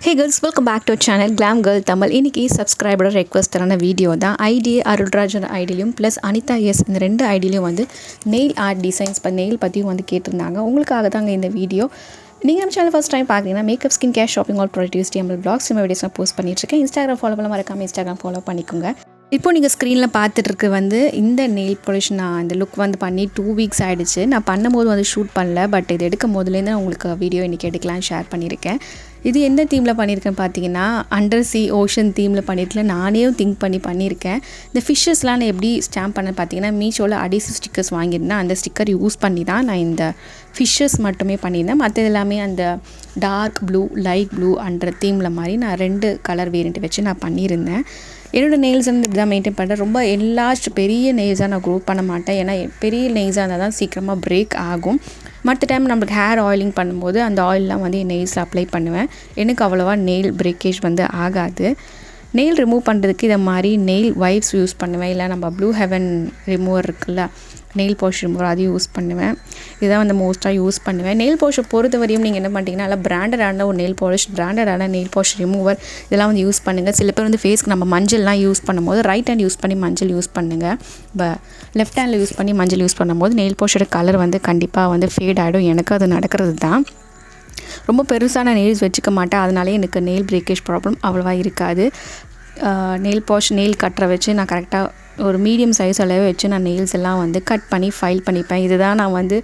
Hey girls, welcome back to our channel GlamGirlTamil. இன்னைக்கு subscriber request தரான வீடியோ தான். ஐடி அருள்ராஜன் ஐடியிலும் ப்ளஸ் அனிதா எஸ் இந்த ரெண்டு ஐடியிலும் வந்து நெயில் ஆர்ட் டிசைன்ஸ் நெயில் பற்றியும் வந்து கேட்டிருந்தாங்க. உங்களுக்காக தாங்க இந்த வீடியோ. நீங்கள் நம்ம சேனல் ஃபஸ்ட் டைம் பார்க்குறீங்கன்னா makeup skin care shopping all products டிஎம்எல் பிளாக்ஸ் நம்ம வீடியோஸ்லாம் போஸ்ட் பண்ணிட்டுருக்கேன். இன்ஸ்டாகிராம் ஃபாலோ பண்ண மறக்காமல் இன்ஸ்டாகிராம் ஃபாலோ பண்ணிக்கோங்க. இப்போ நீங்கள் ஸ்க்ரீனில் பார்த்துட்ருக்கு வந்து இந்த நெயில் பாலிஷ் நான் இந்த லுக் வந்து பண்ணி 2 வீக்ஸ் ஆகிடுச்சு. நான் பண்ணும்போது வந்து ஷூட் பண்ணல, பட் இது எடுக்கும் போதுலேருந்து உங்களுக்கு வீடியோ இன்றைக்கி எடுக்கலாம் ஷேர் பண்ணியிருக்கேன். இது எந்த தீமில் பண்ணியிருக்கேன்னு பார்த்தீங்கன்னா அண்டர் சி ஓஷன் தீமில் பண்ணியிருக்கேன். நானே திங்க் பண்ணியிருக்கேன். இந்த ஃபிஷ்ஷஸ்லாம் நான் எப்படி ஸ்டாம்ப் பண்ணேன்னு பார்த்தீங்கன்னா மீஷோவில் அடிசிவ் ஸ்டிக்கர்ஸ் வாங்கியிருந்தேன். அந்த ஸ்டிக்கர் யூஸ் பண்ணி தான் நான் இந்த ஃபிஷ்ஷஸ் மட்டுமே பண்ணியிருந்தேன். மற்றது எல்லாமே அந்த டார்க் ப்ளூ லைட் ப்ளூ அன்ற தீமில் மாதிரி நான் 2 கலர் வேரியண்ட் வச்சு நான் பண்ணியிருந்தேன். என்னோடய நெயில்ஸ் வந்து இப்படி தான் மெயின்டைன் பண்ணுறேன். ரொம்ப பெரிய நெயில்ஸாக நான் க்ரோ பண்ண மாட்டேன். ஏன்னா பெரிய நெயில்ஸாக இருந்தால் தான் சீக்கிரமாக பிரேக் ஆகும். மற்ற டைம் நம்மளுக்கு ஹேர் ஆயிலிங் பண்ணும்போது அந்த ஆயிலெலாம் வந்து என் நெயில்ஸில் அப்ளை பண்ணுவேன். எனக்கு அவ்வளோவா நெயில் பிரேக்கேஜ் வந்து ஆகாது. நெயில் ரிமூவ் பண்ணுறதுக்கு இதை மாதிரி நெயில் வைப்ஸ் யூஸ் பண்ணுவேன். இல்லை நம்ம ப்ளூ ஹெவன் ரிமூவர் இருக்குல்ல, நெயில் பாலிஷ் ரிமூவர் அது யூஸ் பண்ணுவேன். இதுதான் வந்து மோஸ்ட்டாக யூஸ் பண்ணுவேன். நெயில் பாலிஷை பொறுத்த வரையும் நீங்கள் என்ன பண்ணிட்டீங்கன்னா நல்லா பிராண்டடான ஒரு நெயில் பாலிஷ் ரிமூவர் இதெல்லாம் வந்து யூஸ் பண்ணுங்கள். சில பேர் வந்து ஃபேஸ்க்கு நம்ம மஞ்சள்லாம் யூஸ் பண்ணும்போது ரைட் ஹேண்ட் யூஸ் பண்ணி மஞ்சள் யூஸ் பண்ணுங்கள். லெஃப்ட் ஹேண்டில் யூஸ் பண்ணி மஞ்சள் யூஸ் பண்ணும்போது நெயில் பாலிஷோட கலர் வந்து கண்டிப்பாக வந்து ஃபேட் ஆகிடும். எனக்கு அது நடக்கிறது தான். ரொம்ப பெருசான நெயில்ஸ் வச்சுக்க மாட்டேன். அதனாலே எனக்கு நெயில் பிரேக்கேஜ் ப்ராப்ளம் அவ்வளோவா இருக்காது. நெயில் பாலிஷ் நெயில் கட்டரை வச்சு நான் கரெக்டாக ஒரு மீடியம் சைஸ் அளவு வச்சு நான் நெயில்ஸ் எல்லாம் வந்து கட் பண்ணி ஃபைல் பண்ணிப்பேன். இதுதான் நான் வந்து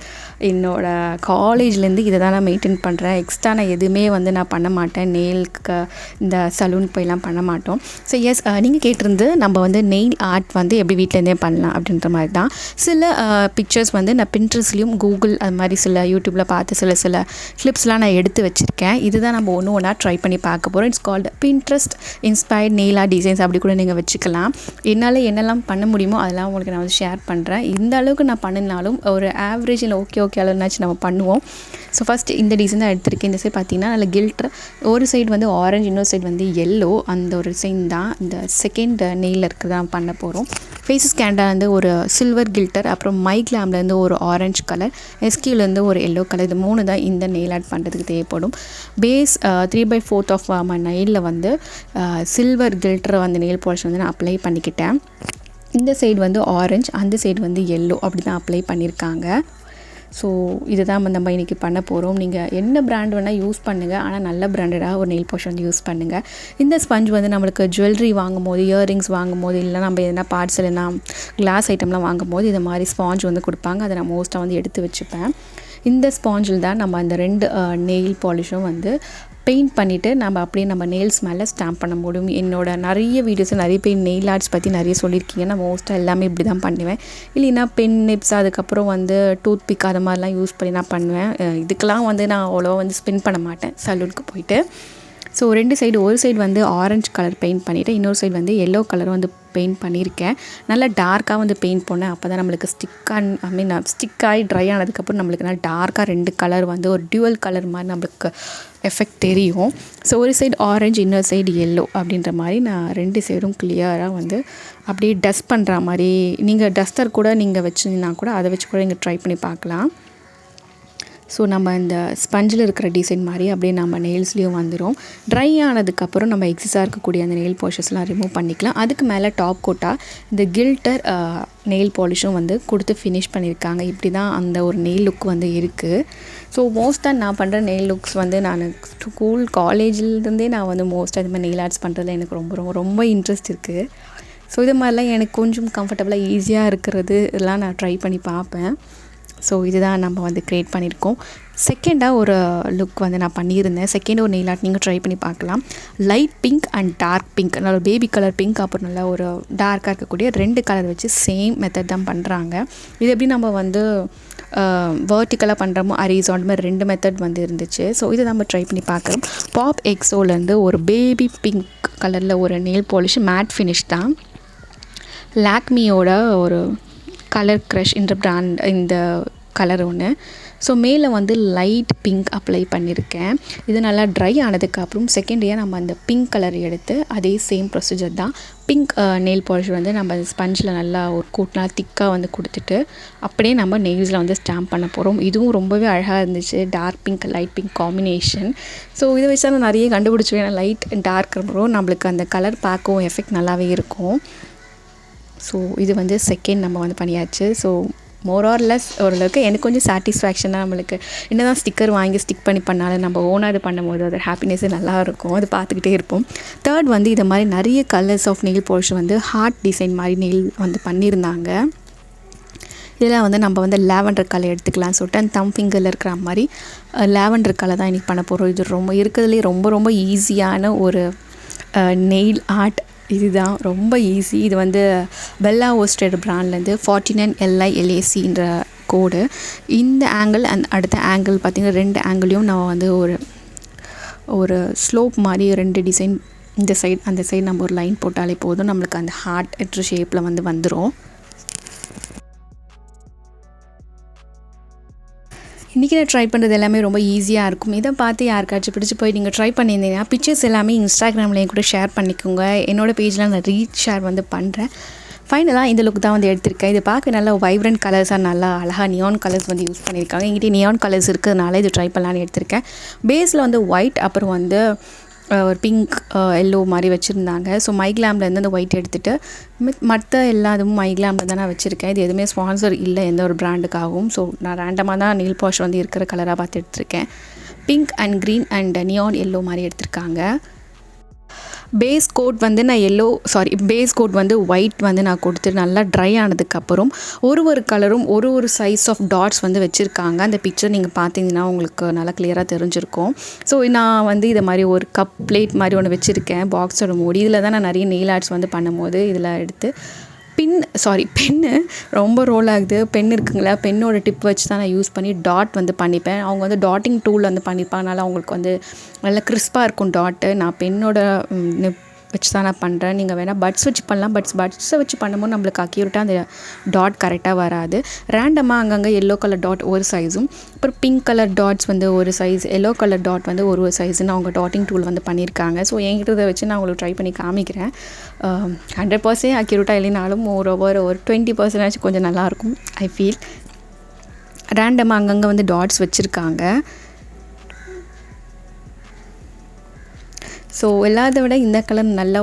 என்னோடய காலேஜ்லேருந்து இதை தான் நான் மெயின்டைன் பண்ணுறேன். எக்ஸ்ட்ரா நான் எதுவுமே வந்து நான் பண்ண மாட்டேன். நெயிலுக்கு இந்த சலூனுக்கு போயெல்லாம் பண்ண மாட்டோம். ஸோ எஸ், நீங்கள் கேட்டிருந்து நம்ம வந்து நெயில் ஆர்ட் வந்து எப்படி வீட்டிலேருந்தே பண்ணலாம் அப்படின்ற மாதிரி தான் சில பிக்சர்ஸ் வந்து நான் பின்ட்ரெஸ்ட்லேயும் கூகுள் அது மாதிரி சில யூடியூப்பில் பார்த்து சில கிளிப்ஸ்லாம் நான் எடுத்து வச்சுருக்கேன். இதுதான் நம்ம ஒன்றா ட்ரை பண்ணி பார்க்க போகிறோம். It's called Pinterest inspired nail art designs அப்படி கூட நீங்கள் வச்சுக்கலாம். என்னால் என்னெல்லாம் பண்ண முடியுமோ அதெல்லாம் உங்களுக்கு நான் வந்து ஷேர் பண்ணுறேன். இந்த அளவுக்கு நான் பண்ணினாலும் ஒரு ஆவரேஜில் ஓகே அளவுனாச்சும் நம்ம பண்ணுவோம். ஸோ ஃபஸ்ட்டு இந்த டிசைன் தான் எடுத்திருக்கேன். இந்த சைடு பார்த்தீங்கன்னா நல்ல கில்ட்ரு, ஒரு சைடு வந்து ஆரஞ்சு, இன்னொரு சைடு வந்து எல்லோ, அந்த ஒரு டிசைன் தான் இந்த செகண்ட் நெயிலில் இருக்கிறத நம்ம பண்ண போகிறோம். ஃபேஸஸ் கேண்டா வந்து ஒரு சில்வர் கில்டர், அப்புறம் மை கிளாம்லேருந்து ஒரு ஆரஞ்சு கலர், எஸ்கியூலேருந்து ஒரு எல்லோ கலர், இது 3 தான் இந்த நெயில் ஆர்ட் பண்ணுறதுக்கு தேவைப்படும். பேஸ் 3/4 ஆஃப் மை நெயிலில் வந்து சில்வர் கில்டரை வந்து நெயில் பாலிஷ் வந்து நான் அப்ளை பண்ணிக்கிட்டேன். இந்த சைடு வந்து ஆரஞ்சு, அந்த சைடு வந்து எல்லோ அப்படி தான் அப்ளை பண்ணியிருக்காங்க. ஸோ இதை தான் நம்ம இன்றைக்கி பண்ண போகிறோம். நீங்கள் என்ன பிராண்ட் வேணால் யூஸ் பண்ணுங்கள், ஆனால் நல்ல பிராண்டடாக ஒரு நெயில் பாலிஷ் வந்து யூஸ் பண்ணுங்கள். இந்த ஸ்பஞ்ச் வந்து நம்மளுக்கு ஜுவல்லரி வாங்கும் போது, இயரிங்ஸ் வாங்கும் போது, இல்லை நம்ம எதனா பார்ட்ஸ் இல்லைனா கிளாஸ் ஐட்டம்லாம் வாங்கும் போது இது மாதிரி ஸ்பாஞ்ச் வந்து கொடுப்பாங்க. அதை நான் மோஸ்ட்டாக வந்து எடுத்து வச்சுப்பேன். இந்த ஸ்பாஞ்சில் தான் நம்ம அந்த 2 நெயில் பாலிஷும் வந்து பெயிண்ட் பண்ணிவிட்டு நம்ம நெயில்ஸ் மேலே ஸ்டாம்ப் பண்ண முடியும். என்னோட நிறைய வீடியோஸில் நிறைய பேர் நெயில் ஆர்ட்ஸ் பற்றி நிறைய சொல்லியிருக்கீங்க. நான் மோஸ்ட்டாக எல்லாமே இப்படி தான் பண்ணுவேன். இல்லைன்னா பென் நிப்ஸ், அதுக்கப்புறம் வந்து டூத் பிக் அது மாதிரிலாம் யூஸ் பண்ணி நான் பண்ணுவேன். இதுக்கெலாம் வந்து நான் அவ்வளோ வந்து ஸ்பெண்ட் பண்ண மாட்டேன் சலூனுக்கு போயிட்டு. ஸோ 2 சைடு, ஒரு சைடு வந்து ஆரஞ்சு கலர் பெயிண்ட் பண்ணிவிட்டு இன்னொரு சைடு வந்து எல்லோ கலர் வந்து பெயிண்ட் பண்ணியிருக்கேன். நல்லா டார்க்காக வந்து பெயிண்ட் பண்ணேன். அப்போ தான் நம்மளுக்கு ஸ்டிக்காகி ட்ரை ஆனதுக்கப்புறம் நம்மளுக்கு நல்லா டார்க்காக 2 கலர் வந்து ஒரு டியூவல் கலர் மாதிரி நம்மளுக்கு எஃபெக்ட் தெரியும். ஸோ ஒரு சைடு ஆரஞ்சு, இன்னொரு சைடு எல்லோ அப்படின்ற மாதிரி நான் 2 சைடும் கிளியராக வந்து அப்படியே டஸ்ட் பண்ணுற மாதிரி, நீங்கள் டஸ்டர் கூட நீங்கள் வச்சுருந்தீங்கன்னா கூட அதை வச்சு கூட நீங்கள் ட்ரை பண்ணி பார்க்கலாம். ஸோ நம்ம இந்த ஸ்பஞ்சில் இருக்கிற டிசைன் மாதிரி அப்படியே நம்ம நெயில்ஸ்லேயும் வந்துடும். ட்ரை ஆனதுக்கப்புறம் நம்ம எக்ஸஸாக இருக்கக்கூடிய அந்த நெயில் பாலிஷஸ்லாம் ரிமூவ் பண்ணிக்கலாம். அதுக்கு மேலே டாப் கோட்டாக இந்த கில்டர் நெயில் பாலிஷும் வந்து கொடுத்து ஃபினிஷ் பண்ணியிருக்காங்க. இப்படி தான் அந்த ஒரு நெயில் லுக் வந்து இருக்குது. ஸோ மோஸ்ட்டாக நான் பண்ணுற நெயில் லுக்ஸ் வந்து நான் ஸ்கூல் காலேஜிலேருந்தே நான் வந்து மோஸ்ட்டாக இது மாதிரி நெயில் ஆர்ட்ஸ் பண்ணுறதுல எனக்கு ரொம்ப இன்ட்ரெஸ்ட் இருக்குது. ஸோ இது மாதிரிலாம் எனக்கு கொஞ்சம் கம்ஃபர்டபுளாக ஈஸியாக இருக்கிறது இதெல்லாம் நான் ட்ரை பண்ணி பார்ப்பேன். ஸோ இதுதான் நம்ம வந்து க்ரியேட் பண்ணியிருக்கோம். செகண்டாக ஒரு லுக் வந்து நான் பண்ணியிருந்தேன். செகண்ட் ஒரு நெயில் ஆர்ட் நீங்கள் ட்ரை பண்ணி பார்க்கலாம். Light pink and dark pink, நல்ல ஒரு பேபி கலர் பிங்க், அப்புறம் நல்லா ஒரு டார்க்காக இருக்கக்கூடிய 2 கலர் வச்சு சேம் மெத்தட் தான் பண்ணுறாங்க. இது எப்படி நம்ம வந்து வேர்ட்டிக்கலாக பண்ணுறோமோ ஹரிசாண்டல் மாதிரி 2 மெத்தட் வந்து இருந்துச்சு. ஸோ இதை நம்ம ட்ரை பண்ணி பார்க்குறோம். பாப் எக்ஸோலேருந்து ஒரு பேபி பிங்க் கலரில் ஒரு நெயில் பாலிஷ் மேட் ஃபினிஷ் தான். லாக்மியோட ஒரு கலர் க்ரஷ் என்ற பிராண்ட் இந்த கலர் ஒன்று. ஸோ மேலே வந்து லைட் பிங்க் அப்ளை பண்ணியிருக்கேன். இது நல்லா ட்ரை ஆனதுக்கப்புறம் செகண்ட் நம்ம அந்த பிங்க் கலர் எடுத்து அதே சேம் ப்ரொசீஜர் தான். பிங்க் நெயில் பாலிஷ் வந்து நம்ம ஸ்பஞ்சில் நல்லா ஒரு கூட்டினா திக்காக வந்து கொடுத்துட்டு அப்படியே நம்ம நெயில்ஸில் வந்து ஸ்டாம்ப் பண்ண போகிறோம். இதுவும் ரொம்பவே அழகாக இருந்துச்சு. Dark pink light pink combination. So இதை வச்சு நான் நிறைய கண்டுபிடிச்சிருவேன். ஏன்னா லைட் டார்க் இருக்கிறோம் நம்மளுக்கு அந்த கலர் பார்க்கவும் எஃபெக்ட் நல்லாவே இருக்கும். ஸோ இது வந்து செகண்ட் நம்ம வந்து பண்ணியாச்சு. ஸோ மோர் ஆர் லெஸ் ஓரளவுக்கு எனக்கு கொஞ்சம் சாட்டிஸ்ஃபேக்ஷனாக நம்மளுக்கு என்ன தான் ஸ்டிக்கர் வாங்கி ஸ்டிக் பண்ணாலும் நம்ம ஓனாக இது பண்ணும்போது அது ஹாப்பினஸ்ஸே நல்லாயிருக்கும். அது பார்த்துக்கிட்டே இருப்போம். தேர்ட் வந்து இதை மாதிரி நிறைய கலர்ஸ் ஆஃப் நெயில் பாலிஷ் வந்து ஹார்ட் டிசைன் மாதிரி நெயில் வந்து பண்ணியிருந்தாங்க. இதில் வந்து நம்ம வந்து லாவெண்டர் கலர் எடுத்துக்கலாம்னு சொல்லிட்டு அந்த தம் ஃபிங்கரில் இருக்கிற மாதிரி லாவெண்டர் கலர் தான் இன்றைக்கி பண்ண போகிறோம். இது ரொம்ப இருக்கிறதுலே ரொம்ப ஈஸியான ஒரு நெயில் ஆர்ட். இதுதான் ரொம்ப ஈஸி. இது வந்து பெல்லா ஓஸ்டட் பிராண்ட்லேருந்து 49LILACன்ற கோடு. இந்த ஆங்கிள் அண்ட் அடுத்த ஆங்கிள் பார்த்திங்கன்னா 2 ஆங்கிளையும் நான் வந்து ஒரு ஸ்லோப் மாதிரி 2 டிசைன் இந்த சைடு அந்த சைடு நம்ம ஒரு லைன் போட்டாலே போதும். நம்மளுக்கு அந்த ஹார்ட் எட்ரு ஷேப்பில் வந்துடும். இன்றைக்கி நான் ட்ரை பண்ணுறது எல்லாமே ரொம்ப ஈஸியாக இருக்கும். இதை பார்த்து யாருக்காச்சும் பிடிச்சி போய் நீங்கள் ட்ரை பண்ணியிருந்தீங்கன்னா பிக்சர்ஸ் எல்லாமே இன்ஸ்டாகிராமில் கூட ஷேர் பண்ணிக்கோங்க. என்னோடய பேஜில் நான் ஷேர் வந்து பண்ணுறேன். ஃபைனலாக இந்த லுக் தான் வந்து எடுத்திருக்கேன். இது பார்க்க நல்லா வைப்ரண்ட் கலர்ஸாக நல்லா அழகாக நியான் கலர்ஸ் வந்து யூஸ் பண்ணியிருக்காங்க. என்கிட்ட நியான் கலர்ஸ் இருக்கிறதுனால இது ட்ரை பண்ணலான்னு எடுத்திருக்கேன். பேஸில் வந்து ஒயிட் அப்புறம் வந்து ஒரு பிங்க் எல்லோ மாதிரி வச்சுருந்தாங்க. ஸோ மைக்லாம்லேருந்து அந்த ஒயிட் எடுத்துகிட்டு மற்ற எல்லா இதுவும் மைக்லாமில் தான் நான் வச்சுருக்கேன். இது எதுவுமே ஸ்பான்சர் இல்லை எந்த ஒரு பிராண்டுக்காகவும். ஸோ நான் ரேண்டமாக தான் நெயில் பாலிஷ் வந்து இருக்கிற கலராக பார்த்து எடுத்திருக்கேன். Pink and green and neon yellow மாதிரி எடுத்திருக்காங்க. பேஸ் கோட் வந்து பேஸ் கோட் வந்து ஒயிட் வந்து நான் கொடுத்துட்டு நல்லா ட்ரை ஆனதுக்கப்புறம் ஒரு கலரும் ஒரு சைஸ் ஆஃப் டாட்ஸ் வந்து வச்சுருக்காங்க. அந்த பிக்சர் நீங்கள் பார்த்தீங்கன்னா உங்களுக்கு நல்லா கிளியராக தெரிஞ்சிருக்கும். ஸோ நான் வந்து இதை மாதிரி ஒரு கப் பிளேட் மாதிரி ஒன்று வச்சுருக்கேன். பாக்ஸோட மூடி இதில் தான் நான் நிறைய நெயில் ஆர்ட்ஸ் வந்து பண்ணும்போது இதில் எடுத்து பென்னு ரொம்ப ரோல் ஆகுது. பென் இருக்குங்களா, பென்னோட டிப் வச்சு தான் நான் யூஸ் பண்ணி டாட் வந்து பண்ணிப்பேன். அவங்க வந்து டாட்டிங் டூல் வந்து பண்ணியிருப்பாங்க. அதனால் அவங்களுக்கு வந்து நல்லா கிறிஸ்பாக இருக்கும் டாட்டு. நான் பென்னோட வச்சு தான் நான் பண்ணுறேன். நீங்கள் வேணால் பட்ஸ் வச்சு பண்ணலாம். பட்ஸை வச்சு பண்ணும்போது நம்மளுக்கு அக்யூரேட்டாக அந்த டாட் கரெக்டாக வராது. ரேண்டமாக அங்கங்கே எல்லோ கலர் டாட் ஒரு சைஸும் அப்புறம் பிங்க் கலர் டாட்ஸ் வந்து ஒரு சைஸ், எல்லோ கலர் டாட் வந்து ஒரு சைஸுன்னு அவங்க டாட்டிங் டூல் வந்து பண்ணியிருக்காங்க. ஸோ என்கிட்ட வச்சு நான் உங்களுக்கு ட்ரை பண்ணி காமிக்கிறேன். 100% அக்யூரேட்டாக இல்லைனாலும் ஒரு 20% கொஞ்சம் நல்லாயிருக்கும் ஐ ஃபீல். ரேண்டமாக அங்கங்கே வந்து டாட்ஸ் வச்சுருக்காங்க. ஸோ எல்லாத்தை விட இந்த கலர் நல்ல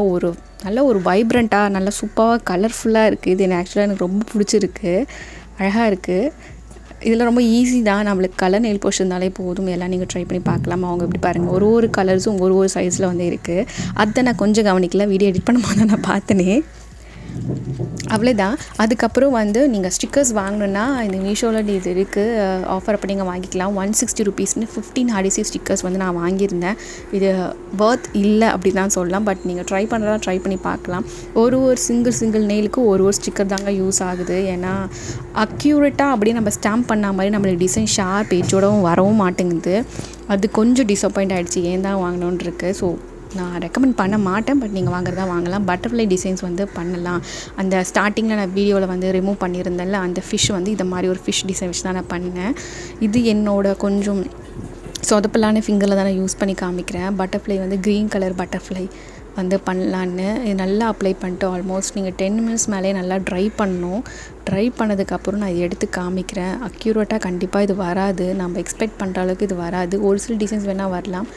ஒரு வைப்ரண்ட்டாக நல்லா சூப்பராக கலர்ஃபுல்லாக இருக்குது. இது எனக்கு ரொம்ப பிடிச்சிருக்கு. அழகாக இருக்குது. இதில் ரொம்ப ஈஸி தான். நம்மளுக்கு கலர் நெயில் பாலிஷ் இருந்தாலே போதும். எல்லாம் நீங்கள் ட்ரை பண்ணி பார்க்கலாம். அவங்க எப்படி பாருங்கள் ஒரு கலர்ஸும் ஒரு சைஸில் வந்து இருக்குது. அதை நான் கொஞ்சம் கவனிக்கல. வீடியோ எடிட் பண்ணும்போது தான் நான் பார்த்தேனே. அவ்வளோதான். அதுக்கப்புறம் வந்து நீங்கள் ஸ்டிக்கர்ஸ் வாங்கணுன்னா இந்த மீஷோவில் இது இருக்குது ஆஃபர். அப்போ நீங்கள் வாங்கிக்கலாம். 160 ரூபீஸ்னு 15 ஆடிசி ஸ்டிக்கர்ஸ் வந்து நான் வாங்கியிருந்தேன். இது வர்த் இல்லை அப்படி தான் சொல்லலாம். பட் நீங்கள் ட்ரை பண்ணி பார்க்கலாம். ஒரு சிங்கிள் நெயிலுக்கு ஒரு ஸ்டிக்கர் தாங்க யூஸ் ஆகுது. ஏன்னா அக்யூரேட்டாக அப்படியே நம்ம ஸ்டாம்ப் பண்ண மாதிரி நம்மளுக்கு டிசைன் ஷார்ப் எஜ்ஜோடவும் வரவும் மாட்டேங்குது. அது கொஞ்சம் டிசப்பாயிண்ட் ஆகிடுச்சு. ஏன் தான் வாங்கணுன்னு இருக்குது. ஸோ நான் ரெக்கமெண்ட் பண்ண மாட்டேன். பட் நீங்கள் வாங்குறதா வாங்கலாம். பட்டர்ஃப்ளை டிசைன்ஸ் வந்து பண்ணலாம். அந்த ஸ்டார்டிங்கில் நான் வீடியோவில் வந்து ரிமூவ் பண்ணியிருந்தேன்ல அந்த ஃபிஷ் வந்து இதை மாதிரி ஒரு ஃபிஷ் டிசைன் வச்சு தான் நான் பண்ணேன். இது என்னோட கொஞ்சம் சொதப்பலான ஃபிங்கரில் தான் நான் யூஸ் பண்ணி காமிக்கிறேன். பட்டர்ஃப்ளை வந்து க்ரீன் கலர் பட்டர்ஃப்ளை வந்து பண்ணலான்னு இது நல்லா அப்ளை பண்ணிட்டு ஆல்மோஸ்ட் நீங்கள் 10 மினிட்ஸ் மேலே நல்லா ட்ரை பண்ணணும். ட்ரை பண்ணதுக்கப்புறம் நான் எடுத்து காமிக்கிறேன். அக்யூரேட்டாக கண்டிப்பாக இது வராது. நம்ம எக்ஸ்பெக்ட் பண்ணுற அளவுக்கு இது வராது. ஒரு சில டிசைன்ஸ் வேணால் வரலாம்.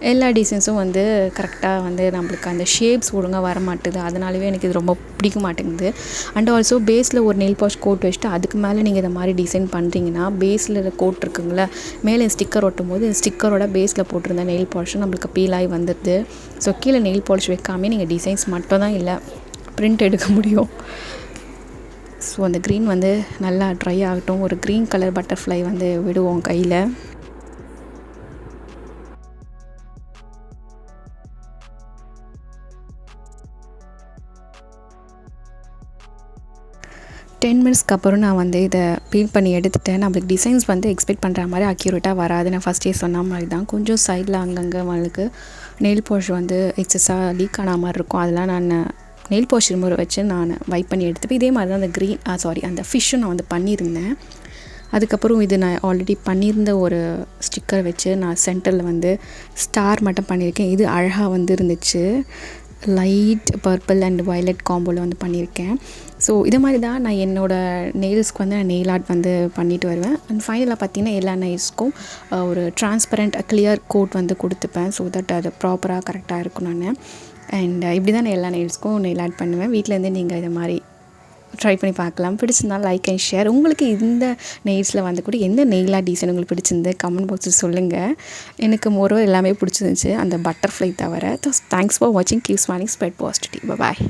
எல்லா டிசைன்ஸும் வந்து கரெக்டாக வந்து நம்மளுக்கு அந்த ஷேப்ஸ் ஒழுங்காக வர மாட்டுது. அதனாலவே எனக்கு இது ரொம்ப பிடிக்க மாட்டேங்குது. அண்ட் ஆல்சோ பேஸில் ஒரு நெயில் பாலிஷ் கோட் வச்சுட்டு அதுக்கு மேலே நீங்கள் இதை மாதிரி டிசைன் பண்ணுறீங்கன்னா பேஸில் கோட் இருக்குங்களா, மேலே ஸ்டிக்கர் ஒட்டும் போது ஸ்டிக்கரோட பேஸில் போட்டிருந்த நெயில் பாலிஷும் நம்மளுக்கு பீல் ஆகி வந்துடுது. ஸோ கீழே நெயில் பாலிஷ் வைக்காமே நீங்கள் டிசைன்ஸ் மட்டும் தான் இல்லை பிரிண்ட் எடுக்க முடியும். ஸோ அந்த க்ரீன் வந்து நல்லா ட்ரை ஆகட்டும். ஒரு க்ரீன் கலர் பட்டர்ஃப்ளை வந்து விடுவோம் கையில். டென் மினிட்ஸ்க்கு அப்புறம் நான் வந்து இதை பீல் பண்ணி எடுத்துட்டேன். நம்மளுக்கு டிசைன்ஸ் வந்து எக்ஸ்பெக்ட் பண்ணுற மாதிரி அக்யூரேட்டாக வராது. நான் ஃபஸ்ட்டே சொன்ன மாதிரி தான் கொஞ்சம் சைடில் அங்கங்கே நம்மளுக்கு நெயில் பாலிஷ் வந்து எக்ஸஸாக லீக் ஆன மாதிரி இருக்கும். அதெல்லாம் நான் நெயில் பாலிஷ் ரிமூவர் வச்சு நான் வைப் பண்ணி எடுத்துப்பேன். இதே மாதிரி தான் அந்த அந்த ஃபிஷ்ஷும் நான் வந்து பண்ணியிருந்தேன். அதுக்கப்புறம் இது நான் ஆல்ரெடி பண்ணியிருந்த ஒரு ஸ்டிக்கர் வச்சு நான் சென்டரில் வந்து ஸ்டார் மட்டும் பண்ணியிருக்கேன். இது அழகாக வந்து இருந்துச்சு. லைட் பர்பிள் அண்ட் வயலட் காம்போவில் வந்து பண்ணியிருக்கேன். ஸோ இது மாதிரி தான் நான் என்னோடய நெயில்ஸ்க்கு வந்து நான் நெயில் ஆர்ட் வந்து பண்ணிட்டு வருவேன். அண்ட் ஃபைனலாக பார்த்திங்கன்னா எல்லா நெயில்ஸ்க்கும் ஒரு டிரான்ஸ்பரண்ட் கிளியர் கோட் வந்து கொடுத்துப்பேன். ஸோ தட் அது ப்ராப்பராக கரெக்டாக இருக்கும். நான் அண்ட் இப்படி தான் நான் எல்லா நெயில்ஸ்க்கும் நெயில் ஆர்ட் பண்ணுவேன். வீட்டிலேருந்தே நீங்கள் இதை மாதிரி ட்ரை பண்ணி பார்க்கலாம். பிடிச்சிருந்தாலும் லைக் அண்ட் ஷேர். உங்களுக்கு இந்த நெயில்ஸில் வந்து கூட எந்த நெயில் ஆர்ட் டிசைன் உங்களுக்கு பிடிச்சிருந்து கமெண்ட் பாக்ஸில் சொல்லுங்கள். எனக்கு மோரோவர் எல்லாமே பிடிச்சிருந்துச்சு, அந்த பட்டர்ஃப்ளை தவிர. தேங்க்ஸ் ஃபார் வாட்சிங். Keep smiling, spread positivity. பாய்.